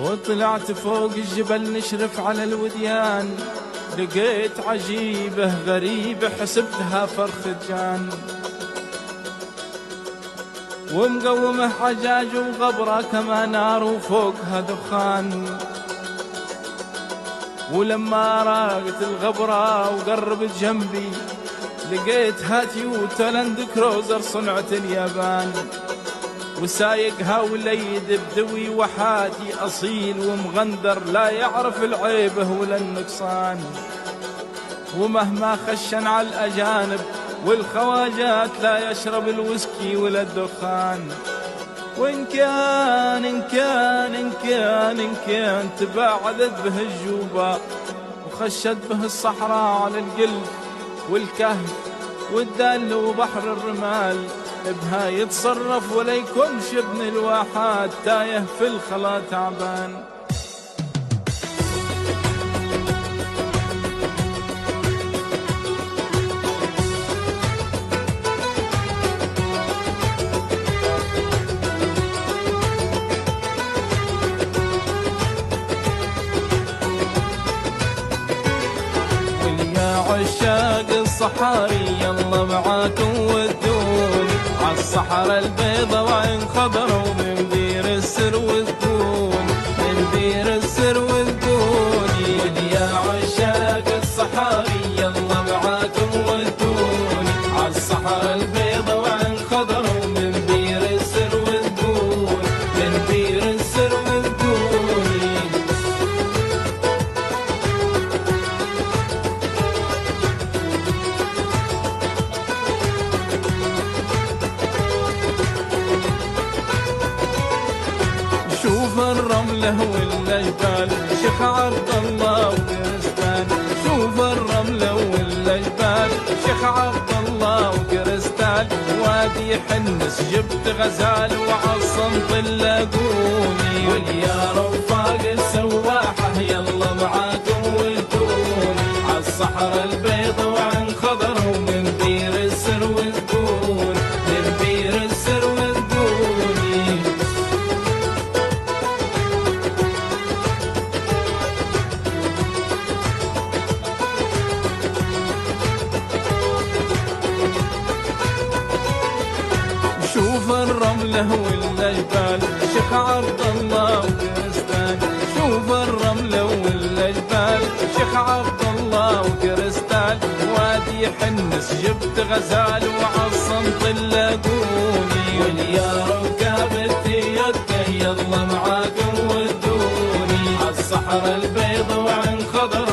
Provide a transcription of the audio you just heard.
وطلعت فوق الجبل نشرف على الوديان، لقيت عجيبة غريبة حسبتها فرخ جان، ومقومه حجاج وغبرة كما نار وفوقها دخان. ولما راقت الغبرة وقربت جنبي لقيتها تويوتا لاند كروزر صنعة اليابان، وسايقها وليد بدوي وحاتي أصيل ومغندر لا يعرف العيبه ولا النقصان. ومهما خشن على الأجانب والخواجات لا يشرب الويسكي ولا الدخان. وإن كان تباعدت به الجوبة وخشت به الصحراء على القلب والكهف والدل وبحر الرمال، بها يتصرف ولا يكونش ابن الواحات تايه في الخلا تعبان. عشاق الصحاري يلا معاكم ودوني عالصحراء البيضة وعين خضرا ومن بير السر وذبوني من بير السر وذبوني. يا عشاق الصحاري يلا معاكم ودوني عالصحراء البيضة وعين خضرا ومن بير السر وذبوني من بير السر وذبوني. شوف الرملة والجبال شيخ عبد الله وكرستان، شوف الرملة والجبال شيخ عبد الله وكرستان. وادي حنس جبت غزال وعالصمت اللاقوني، واليا رفاق السواحة يلا معاكم ودوني عالصحراء البيضة وعن خضر ومن بير السر وذبوني من بير السر وذبوني. شوف الرملة والجبال شيخ عبد الله وكرستان، شوف الرملة والجبال شيخ عبد الله وكرستان. وادي حنس جبت غزال وعالصمت اللاقوني، واليا ركاب التيوتا يلا معاكم ودوني عالصحراء البيضة وعن خضر